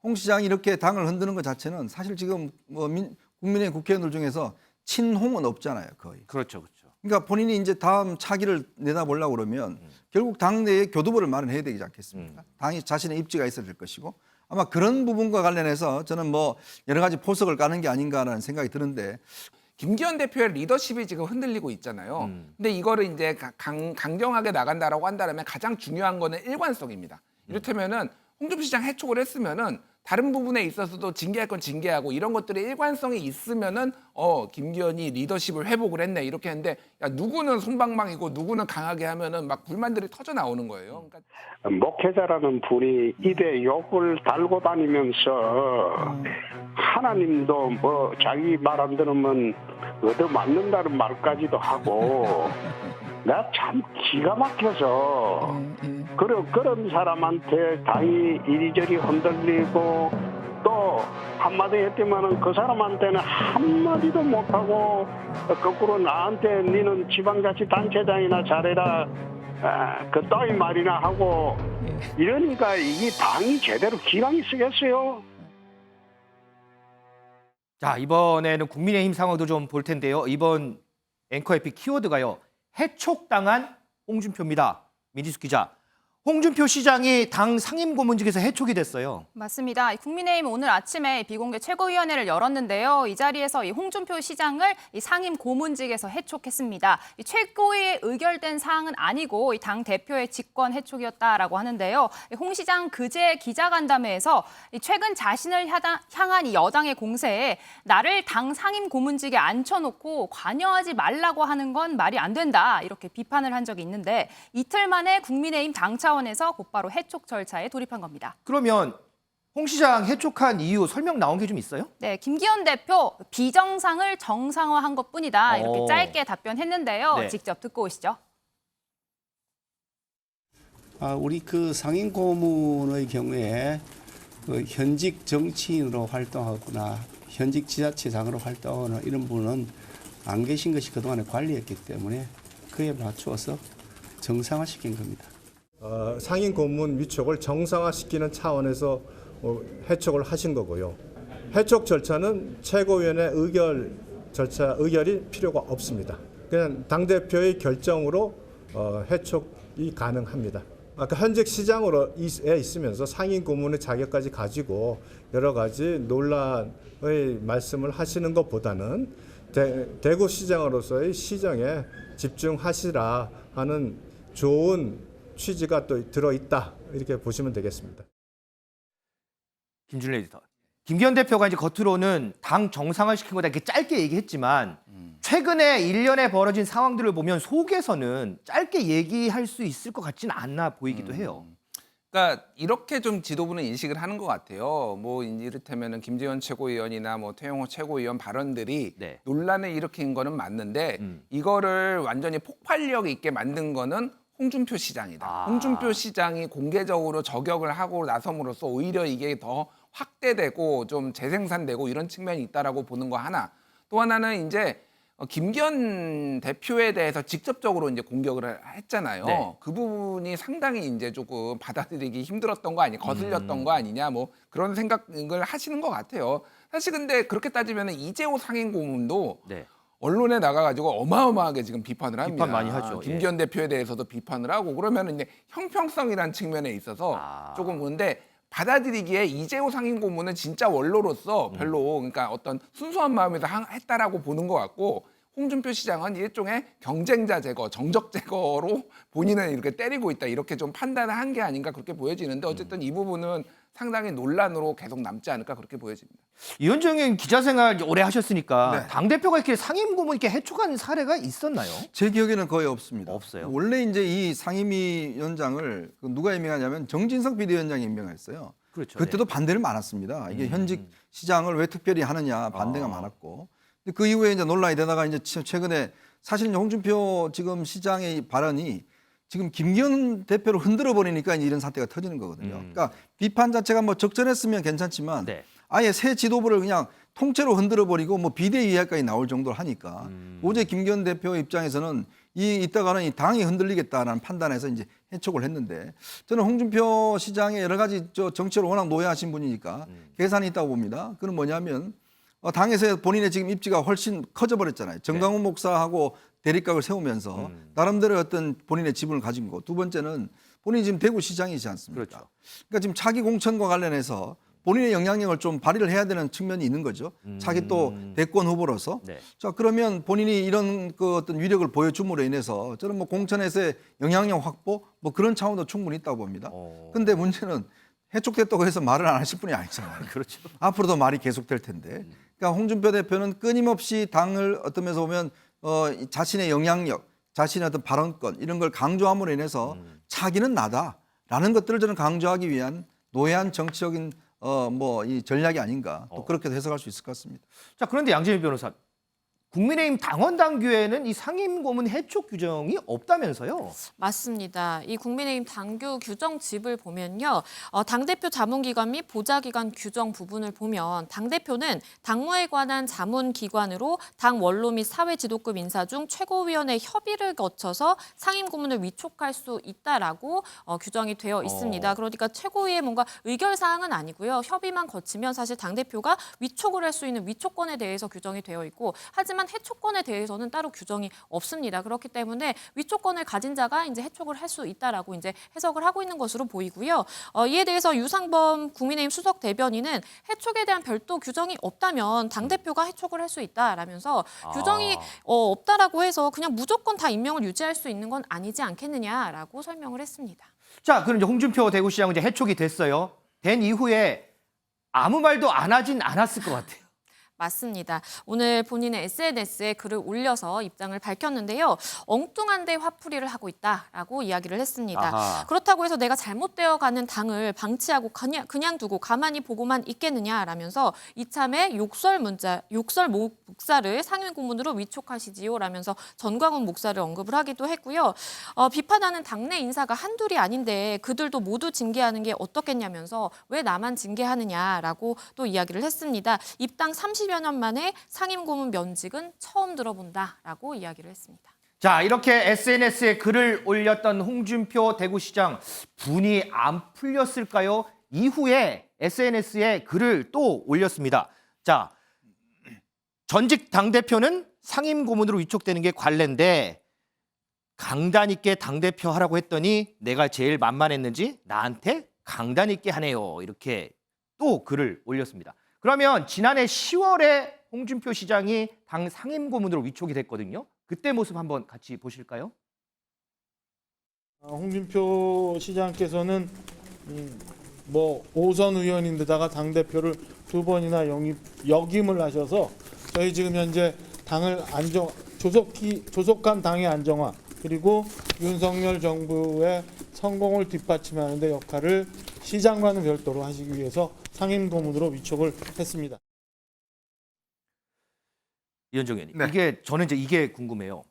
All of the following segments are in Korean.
홍 시장이 이렇게 당을 흔드는 것 자체는 사실 지금 뭐 국민의 국회의원들 중에서 친홍은 없잖아요, 거의. 그렇죠, 그렇죠. 그러니까 본인이 이제 다음 차기를 내다보려고 그러면 결국 당내에 교두보를 마련해야 되지 않겠습니까? 당이 자신의 입지가 있어야 될 것이고 아마 그런 부분과 관련해서 저는 뭐 여러 가지 포석을 까는 게 아닌가라는 생각이 드는데 김기현 대표의 리더십이 지금 흔들리고 있잖아요. 근데 이거를 이제 강경하게 나간다라고 한다면 가장 중요한 거는 일관성입니다. 이를테면은 홍준표 시장 해촉을 했으면은 다른 부분에 있어서도 징계할 건 징계하고 이런 것들이 일관성이 있으면은 김기현이 리더십을 회복을 했네 이렇게 했는데 야 누구는 손방망이고 누구는 강하게 하면은 막 불만들이 터져 나오는 거예요. 그러니까 목회자라는 분이 입에 욕을 달고 다니면서 하나님도 뭐 자기 말 안 들으면 얻어맞는다는 말까지도 하고 나 참 기가 막혀서 그런 사람한테 당이 이리저리 흔들리고 또 한마디 했지만은 그 사람한테는 한마디도 못하고 거꾸로 나한테 니는 지방자치단체장이나 잘해라 그 따위 말이나 하고 이러니까 이게 당이 제대로 기강이 쓰겠어요. 자, 이번에는 국민의힘 상황도 좀 볼 텐데요. 이번 앵커 에픽 키워드가요. 해촉당한 홍준표입니다. 민지숙 기자. 홍준표 시장이 당 상임고문직에서 해촉이 됐어요. 맞습니다. 국민의힘 오늘 아침에 비공개 최고위원회를 열었는데요. 이 자리에서 이 홍준표 시장을 이 상임 고문직에서 해촉했습니다. 이 최고위에 의결된 사항은 아니고 이 당 대표의 직권 해촉이었다라고 하는데요. 홍 시장 그제 기자간담회에서 최근 자신을 향한 이 여당의 공세에 나를 당 상임 고문직에 앉혀놓고 관여하지 말라고 하는 건 말이 안 된다 이렇게 비판을 한 적이 있는데 이틀 만에 국민의힘 당 차원에서 곧바로 해촉 절차에 돌입한 겁니다. 그러면 홍 시장 해촉한 이유 설명 나온 게 좀 있어요? 네, 김기현 대표 비정상을 정상화한 것뿐이다 이렇게 짧게 답변했는데요. 네. 직접 듣고 오시죠. 우리 그 상임 고문의 경우에 그 현직 정치인으로 활동하거나 현직 지자체장으로 활동하거나 이런 분은 안 계신 것이 그동안에 관리했기 때문에 그에 맞추어서 정상화시킨 겁니다. 상임 고문 위촉을 정상화시키는 차원에서 해촉을 하신 거고요. 해촉 절차는 최고위원회 의결이 필요가 없습니다. 그냥 당대표의 결정으로 해촉이 가능합니다. 아까 현직 시장으로 있으면서 상임 고문의 자격까지 가지고 여러 가지 논란의 말씀을 하시는 것보다는 대구 시장으로서의 시정에 집중하시라 하는 좋은 취지가 또 들어있다 이렇게 보시면 되겠습니다. 김준일 에디터. 김기현 대표가 이제 겉으로는 당 정상화시킨 거다 이렇게 짧게 얘기했지만 최근에 일련에 벌어진 상황들을 보면 속에서는 짧게 얘기할 수 있을 것 같지는 않나 보이기도 해요. 그러니까 이렇게 좀 지도부는 인식을 하는 것 같아요. 뭐 이를테면은 김재원 최고위원이나 뭐 태영호 최고위원 발언들이 네. 논란을 일으킨 거는 맞는데 이거를 완전히 폭발력 있게 만든 거는 홍준표 시장이다. 홍준표 시장이 공개적으로 저격을 하고 나섬으로써 오히려 이게 더 확대되고 좀 재생산되고 이런 측면이 있다라고 보는 거 하나. 또 하나는 이제 김기현 대표에 대해서 직접적으로 이제 공격을 했잖아요. 네. 그 부분이 상당히 이제 조금 받아들이기 힘들었던 거 아니냐, 거슬렸던 거 아니냐, 뭐 그런 생각을 하시는 것 같아요. 사실 근데 그렇게 따지면 이재호 상임고문도 네. 언론에 나가가지고 어마어마하게 지금 비판을 합니다. 비판 많이 하죠. 김기현 대표에 대해서도 비판을 하고 그러면 이제 형평성이라는 측면에 있어서 조금 근데 받아들이기에 이재호 상임고문은 진짜 원로로서 별로 그러니까 어떤 순수한 마음에서 했다라고 보는 것 같고 홍준표 시장은 일종의 경쟁자 제거, 정적 제거로 본인은 이렇게 때리고 있다 이렇게 좀 판단을 한 게 아닌가 그렇게 보여지는데 어쨌든 이 부분은 상당히 논란으로 계속 남지 않을까 그렇게 보여집니다. 이현정 의원 기자 생활 오래 하셨으니까 네. 당대표가 이렇게 상임고문 이렇게 해촉한 사례가 있었나요? 제 기억에는 거의 없습니다. 없어요? 원래 이제 이 상임위원장을 누가 임명하냐면 정진석 비대위원장이 임명했어요. 그렇죠. 그때도 반대를 많았습니다. 이게 현직 시장을 왜 특별히 하느냐 반대가 많았고. 근데 그 이후에 이제 논란이 되다가 이제 최근에 사실 이제 홍준표 지금 시장의 발언이 지금 김기현 대표를 흔들어 버리니까 이런 사태가 터지는 거거든요. 그러니까 비판 자체가 뭐 적절했으면 괜찮지만 네. 아예 새 지도부를 그냥 통째로 흔들어 버리고 뭐 비대위 이하까지 나올 정도로 하니까 어제 김기현 대표 입장에서는 이따가는 이 당이 흔들리겠다라는 판단에서 이제 해촉을 했는데 저는 홍준표 시장의 여러 가지 정치를 워낙 노예하신 분이니까 계산이 있다고 봅니다. 그건 뭐냐면 당에서 본인의 지금 입지가 훨씬 커져 버렸잖아요. 정강훈 목사하고 대립각을 세우면서 나름대로 어떤 본인의 지분을 가진 거고, 두 번째는 본인이 지금 대구시장이지 않습니까? 그렇죠. 그러니까 지금 차기 공천과 관련해서 본인의 영향력을 좀 발휘를 해야 되는 측면이 있는 거죠. 차기 또 대권 후보로서. 네. 자, 그러면 본인이 이런 그 어떤 위력을 보여줌으로 인해서 저는 뭐 공천에서의 영향력 확보 뭐 그런 차원도 충분히 있다고 봅니다. 근데 문제는 해촉됐다고 해서 말을 안 하실 분이 아니잖아요. 그렇죠. 앞으로도 말이 계속될 텐데. 그러니까 홍준표 대표는 끊임없이 당을 어떤 면에서 보면 자신의 영향력, 자신의 어떤 발언권 이런 걸 강조함으로 인해서 차기는 나다라는 것들을 저는 강조하기 위한 노예한 정치적인 뭐 이 전략이 아닌가 또 그렇게도 해석할 수 있을 것 같습니다. 자, 그런데 양재민 변호사, 국민의힘 당원 당규에는 이 상임 고문 해촉 규정이 없다면서요? 맞습니다. 이 국민의힘 당규 규정집을 보면요. 당대표 자문기관 및 보좌기관 규정 부분을 보면 당대표는 당무에 관한 자문기관으로 당 원로 및 사회지도급 인사 중 최고위원회 협의를 거쳐서 상임 고문을 위촉할 수 있다라고 규정이 되어 있습니다. 그러니까 최고위의 뭔가 의결사항은 아니고요. 협의만 거치면 사실 당대표가 위촉을 할 수 있는 위촉권에 대해서 규정이 되어 있고, 하지만 해촉권에 대해서는 따로 규정이 없습니다. 그렇기 때문에 위촉권을 가진 자가 이제 해촉을 할 수 있다라고 이제 해석을 하고 있는 것으로 보이고요. 이에 대해서 유상범 국민의힘 수석 대변인은 해촉에 대한 별도 규정이 없다면 당 대표가 해촉을 할 수 있다라면서 규정이 없다라고 해서 그냥 무조건 다 임명을 유지할 수 있는 건 아니지 않겠느냐라고 설명을 했습니다. 자, 그럼 이제 홍준표 대구시장은 이제 해촉이 됐어요. 된 이후에 아무 말도 안 하진 않았을 것 같아요. 맞습니다. 오늘 본인의 SNS에 글을 올려서 입장을 밝혔는데요. 엉뚱한데 화풀이를 하고 있다라고 이야기를 했습니다. 아하. 그렇다고 해서 내가 잘못되어가는 당을 방치하고 그냥 두고 가만히 보고만 있겠느냐라면서 이참에 욕설 목사를 상임 고문으로 위촉하시지요라면서 전광훈 목사를 언급을 하기도 했고요. 비판하는 당내 인사가 한둘이 아닌데 그들도 모두 징계하는 게 어떻겠냐면서 왜 나만 징계하느냐라고 또 이야기를 했습니다. 입당 30여 년 만에 상임 고문 면직은 처음 들어본다라고 이야기를 했습니다. 자, 이렇게 SNS에 글을 올렸던 홍준표 대구시장, 분이 안 풀렸을까요? 이후에 SNS에 글을 또 올렸습니다. 자, 전직 당대표는 상임 고문으로 위촉되는 게 관례인데 강단 있게 당대표 하라고 했더니 내가 제일 만만했는지 나한테 강단 있게 하네요. 이렇게 또 글을 올렸습니다. 그러면 지난해 10월에 홍준표 시장이 당 상임 고문으로 위촉이 됐거든요. 그때 모습 한번 같이 보실까요? 홍준표 시장께서는 뭐 5선 의원인데다가 당 대표를 2번이나 역임을 하셔서 저희 지금 현재 당을 조속한 당의 안정화 그리고 윤석열 정부의 성공을 뒷받침하는 데 역할을 시장과는 별도로 하시기 위해서 상임 고문으로 위촉을 했습니다. 이현정 의원님, 네. 저는 이게 궁금해요.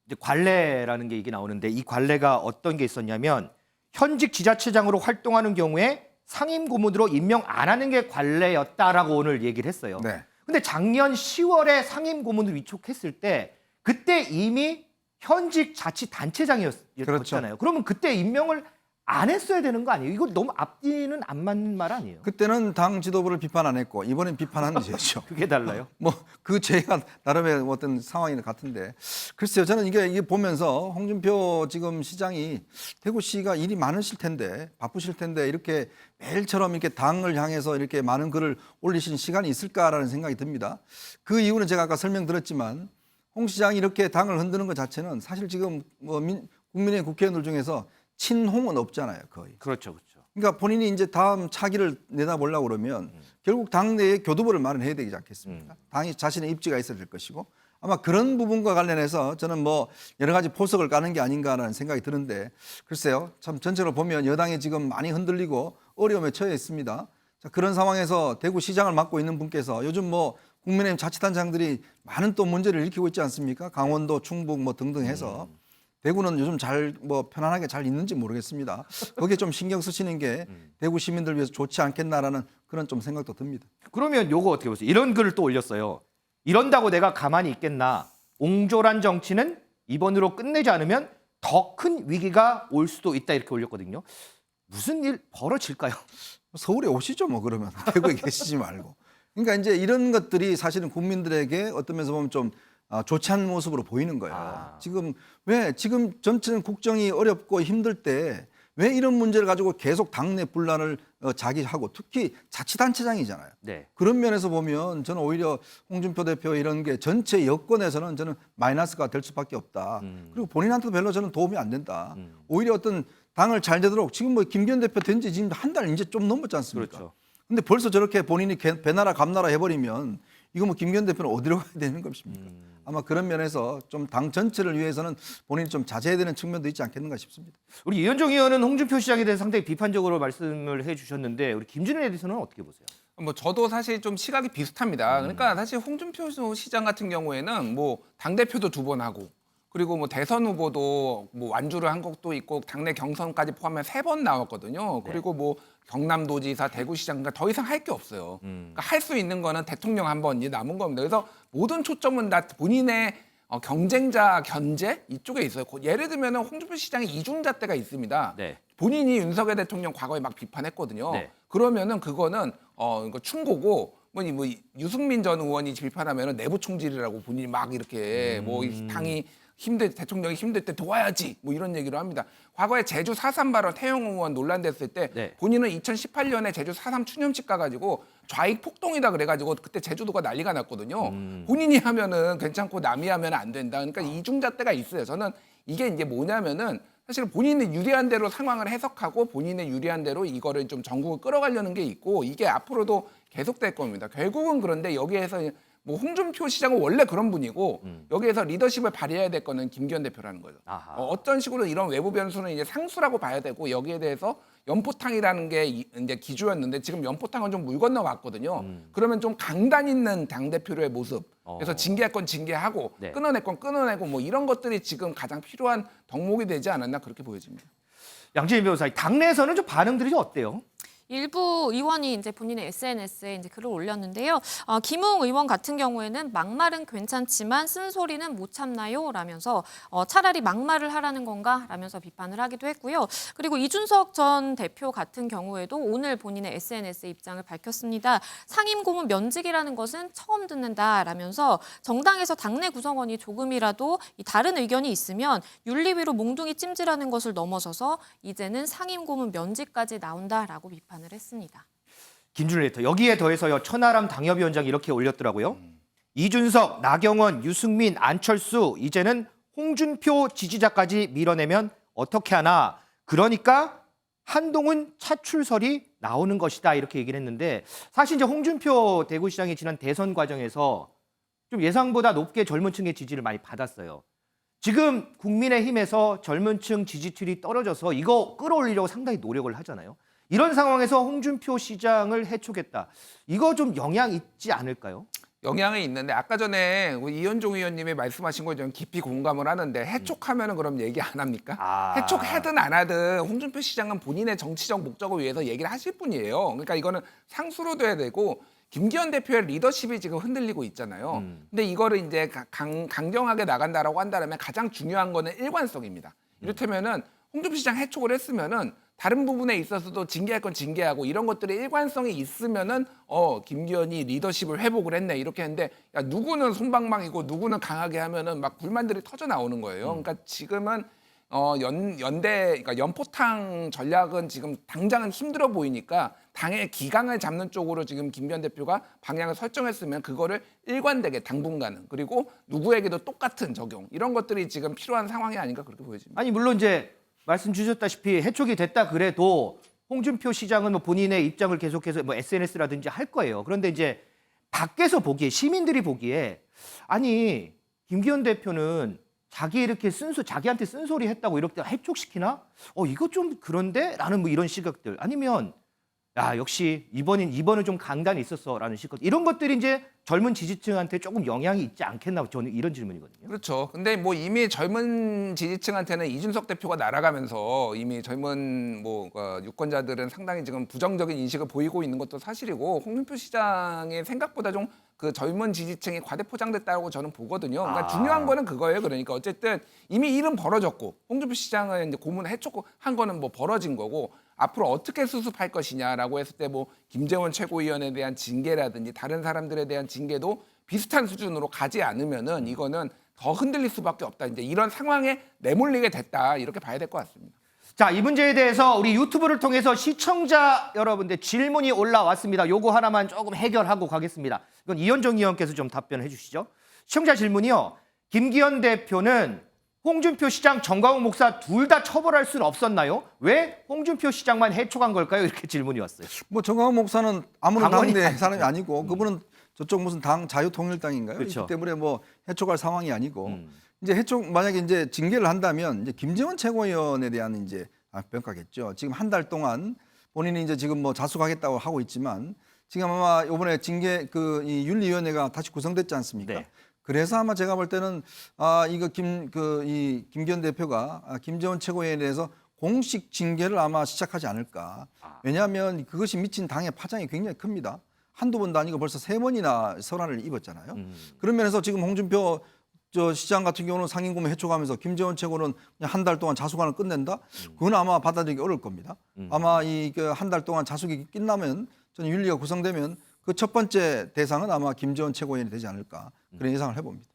이제 관례라는 게 이게 나오는데 이 관례가 어떤 게 있었냐면 현직 지자체장으로 활동하는 경우에 상임 고문으로 임명 안 하는 게 관례였다라고 오늘 얘기를 했어요. 네. 근데 작년 10월에 상임 고문을 위촉했을 때 그때 이미 현직 자치단체장이었잖아요. 그렇죠. 그러면 그때 임명을 안 했어야 되는 거 아니에요? 이거 너무 앞뒤는 안 맞는 말 아니에요? 그때는 당 지도부를 비판 안 했고 이번엔 비판하는 죄죠. 그게 달라요? 뭐 그 죄가 나름의 어떤 상황이 같은데 글쎄요. 저는 이게 보면서 홍준표 지금 시장이 대구시가 일이 많으실 텐데 바쁘실 텐데 이렇게 매일처럼 이렇게 당을 향해서 이렇게 많은 글을 올리신 시간이 있을까라는 생각이 듭니다. 그 이유는 제가 아까 설명드렸지만 홍 시장이 이렇게 당을 흔드는 것 자체는 사실 지금 국민의 국회의원들 중에서 친홍은 없잖아요, 거의. 그렇죠, 그렇죠. 그러니까 본인이 이제 다음 차기를 내다보려고 그러면 결국 당내에 교두보를 마련해야 되지 않겠습니까? 당이 자신의 입지가 있어야 될 것이고 아마 그런 부분과 관련해서 저는 뭐 여러 가지 포석을 까는 게 아닌가라는 생각이 드는데 글쎄요. 참 전체로 보면 여당이 지금 많이 흔들리고 어려움에 처해 있습니다. 자, 그런 상황에서 대구시장을 맡고 있는 분께서 요즘 뭐 국민의힘 자치단장들이 많은 또 문제를 일으키고 있지 않습니까? 강원도, 충북 뭐 등등 해서 대구는 요즘 잘 뭐 편안하게 잘 있는지 모르겠습니다. 거기에 좀 신경 쓰시는 게 대구 시민들 위해서 좋지 않겠나라는 그런 좀 생각도 듭니다. 그러면 요거 어떻게 보세요? 이런 글을 또 올렸어요. 이런다고 내가 가만히 있겠나? 옹졸한 정치는 이번으로 끝내지 않으면 더 큰 위기가 올 수도 있다 이렇게 올렸거든요. 무슨 일 벌어질까요? 서울에 오시죠, 뭐 그러면 대구에 계시지 말고. 그러니까 이제 이런 것들이 사실은 국민들에게 어떤 면에서 보면 좀 좋지 않은 모습으로 보이는 거예요. 지금 전체는 국정이 어렵고 힘들 때 왜 이런 문제를 가지고 계속 당내 분란을 자기하고 특히 자치단체장이잖아요. 네. 그런 면에서 보면 저는 오히려 홍준표 대표 이런 게 전체 여권에서는 저는 마이너스가 될 수밖에 없다. 그리고 본인한테도 별로 저는 도움이 안 된다. 오히려 어떤 당을 잘 되도록 지금 뭐 김기현 대표 된 지 지금 한 달 이제 좀 넘었지 않습니까? 그렇죠. 근데 벌써 저렇게 본인이 배나라 감나라 해버리면 이거 뭐 김기현 대표는 어디로 가야 되는 것입니까? 아마 그런 면에서 좀 당 전체를 위해서는 본인이 좀 자제해야 되는 측면도 있지 않겠는가 싶습니다. 우리 이현종 의원은 홍준표 시장에 대해서 상당히 비판적으로 말씀을 해주셨는데 우리 김준일에 대해서는 어떻게 보세요? 뭐 저도 사실 좀 시각이 비슷합니다. 그러니까 사실 홍준표 시장 같은 경우에는 뭐 당 대표도 2번 하고 그리고 뭐 대선 후보도 뭐 완주를 한 것도 있고 당내 경선까지 포함해 3번 나왔거든요. 그리고 뭐 경남도지사, 대구시장 그러니까 더 이상 할 게 없어요. 그러니까 할 수 있는 거는 대통령 한 번 이제 남은 겁니다. 그래서 모든 초점은 다 본인의 경쟁자 견제 이쪽에 있어요. 예를 들면 홍준표 시장의 이중잣대가 있습니다. 네. 본인이 윤석열 대통령 과거에 막 비판했거든요. 네. 그러면은 그거는 이거 충고고 뭐 유승민 전 의원이 비판하면은 내부 총질이라고 본인이 막 이렇게 뭐 이 당이 대통령이 힘들 때 도와야지 뭐 이런 얘기를 합니다. 과거에 제주 4.3 발언 태영 의원 논란됐을 때 네. 본인은 2018년에 제주 4.3 추념식 가가지고 좌익 폭동이다 그래가지고 그때 제주도가 난리가 났거든요. 본인이 하면은 괜찮고 남이 하면 안 된다. 그러니까 이중잣대가 있어요. 저는 이게 이제 뭐냐면은 사실 본인의 유리한 대로 상황을 해석하고 본인의 유리한 대로 이거를 좀 전국을 끌어가려는 게 있고 이게 앞으로도 계속될 겁니다. 결국은 그런데 여기에서 뭐 홍준표 시장은 원래 그런 분이고 여기에서 리더십을 발휘해야 될 거는 김기현 대표라는 거죠. 어떤 식으로 이런 외부 변수는 이제 상수라고 봐야 되고 여기에 대해서 연포탕이라는 게 이제 기조였는데 지금 연포탕은 좀 물 건너갔거든요. 그러면 좀 강단 있는 당 대표의 모습. 그래서 징계할 건 징계하고 네. 끊어낼 건 끊어내고 뭐 이런 것들이 지금 가장 필요한 덕목이 되지 않았나 그렇게 보여집니다. 양진희 변호사, 당내에서는 좀 반응들이 좀 어때요? 일부 의원이 이제 본인의 SNS에 이제 글을 올렸는데요. 김웅 의원 같은 경우에는 막말은 괜찮지만 쓴소리는 못 참나요? 라면서 차라리 막말을 하라는 건가? 라면서 비판을 하기도 했고요. 그리고 이준석 전 대표 같은 경우에도 오늘 본인의 SNS 입장을 밝혔습니다. 상임고문 면직이라는 것은 처음 듣는다 라면서 정당에서 당내 구성원이 조금이라도 이 다른 의견이 있으면 윤리위로 몽둥이 찜질하는 것을 넘어서서 이제는 상임고문 면직까지 나온다라고 비판을 했습니다. 김준일 에디터, 여기에 더해서요 천하람 당협위원장이 이렇게 올렸더라고요. 이준석, 나경원, 유승민, 안철수 이제는 홍준표 지지자까지 밀어내면 어떻게 하나. 그러니까 한동훈 차출설이 나오는 것이다 이렇게 얘기를 했는데 사실 이제 홍준표 대구시장이 지난 대선 과정에서 좀 예상보다 높게 젊은 층의 지지를 많이 받았어요. 지금 국민의힘에서 젊은 층 지지율이 떨어져서 이거 끌어올리려고 상당히 노력을 하잖아요. 이런 상황에서 홍준표 시장을 해촉했다. 이거 좀 영향 있지 않을까요? 영향이 있는데 아까 전에 이현종 의원님이 말씀하신 거 좀 깊이 공감을 하는데 해촉하면은 그럼 얘기 안 합니까? 해촉하든 안 하든 홍준표 시장은 본인의 정치적 목적을 위해서 얘기를 하실 분이에요. 그러니까 이거는 상수로 돼야 되고 김기현 대표의 리더십이 지금 흔들리고 있잖아요. 근데 이거를 이제 강경하게 나간다라고 한다면 가장 중요한 거는 일관성입니다. 이를테면은 홍준표 시장 해촉을 했으면은 다른 부분에 있어서도 징계할 건 징계하고 이런 것들이 일관성이 있으면은 김기현이 리더십을 회복을 했네 이렇게 했는데 야 누구는 손방망이고 누구는 강하게 하면은 막 불만들이 터져 나오는 거예요. 그러니까 지금은 그러니까 연포탕 전략은 지금 당장은 힘들어 보이니까 당의 기강을 잡는 쪽으로 지금 김기현 대표가 방향을 설정했으면 그거를 일관되게 당분간은 그리고 누구에게도 똑같은 적용 이런 것들이 지금 필요한 상황이 아닌가 그렇게 보여집니다. 아니 물론 이제 말씀 주셨다시피 해촉이 됐다 그래도 홍준표 시장은 뭐 본인의 입장을 계속해서 뭐 SNS라든지 할 거예요. 그런데 이제 밖에서 보기에 시민들이 보기에 아니 김기현 대표는 자기한테 쓴소리 했다고 이렇게 해촉시키나? 이거 좀 그런데? 라는 뭐 이런 시각들. 아니면 야 역시 이번은 좀 강단이 있었어라는 시각. 이런 것들이 이제 젊은 지지층한테 조금 영향이 있지 않겠나 저는 이런 질문이거든요. 그렇죠. 근데 뭐 이미 젊은 지지층한테는 이준석 대표가 날아가면서 이미 젊은 유권자들은 상당히 지금 부정적인 인식을 보이고 있는 것도 사실이고 홍준표 시장의 생각보다 좀 그 젊은 지지층이 과대포장됐다고 저는 보거든요. 그러니까 중요한 거는 그거예요. 그러니까 어쨌든 이미 일은 벌어졌고 홍준표 시장을 이제 고문 해촉한 거는 뭐 벌어진 거고 앞으로 어떻게 수습할 것이냐라고 했을 때 뭐 김재원 최고위원에 대한 징계라든지 다른 사람들에 대한 징계도 비슷한 수준으로 가지 않으면은 이거는 더 흔들릴 수밖에 없다. 이제 이런 상황에 내몰리게 됐다. 이렇게 봐야 될 것 같습니다. 자, 이 문제에 대해서 우리 유튜브를 통해서 시청자 여러분들 질문이 올라왔습니다. 요거 하나만 조금 해결하고 가겠습니다. 이건 이현정 의원께서 좀 답변해 주시죠. 시청자 질문이요. 김기현 대표는 홍준표 시장, 정광훈 목사 둘 다 처벌할 수는 없었나요? 왜 홍준표 시장만 해촉한 걸까요? 이렇게 질문이 왔어요. 뭐 정광훈 목사는 아무런 당원이 당내 아니고. 사람이 아니고 그분은 저쪽 무슨 당 자유통일당인가요? 그렇죠. 그렇기 때문에 뭐 해촉할 상황이 아니고 이제 해촉 만약에 이제 징계를 한다면 이제 김재원 최고위원에 대한 이제 평가겠죠. 지금 한 달 동안 본인이 이제 지금 뭐 자숙하겠다고 하고 있지만 지금 아마 이번에 징계 이 윤리위원회가 다시 구성됐지 않습니까? 네. 그래서 아마 제가 볼 때는 이거 김기현 대표가 김재원 최고위원에 대해서 공식 징계를 아마 시작하지 않을까. 왜냐하면 그것이 미친 당의 파장이 굉장히 큽니다. 한두 번도 아니고 벌써 3번이나 설한을 입었잖아요. 그런 면에서 지금 홍준표 시장 같은 경우는 상임고문 해촉하면서 김재원 최고는 그냥 한 달 동안 자숙안을 끝낸다? 그건 아마 받아들이기 어려울 겁니다. 아마 한 달 동안 자숙이 끝나면 저는 윤리가 구성되면 그 첫 번째 대상은 아마 김재원 최고위원이 되지 않을까 그런 예상을 해봅니다.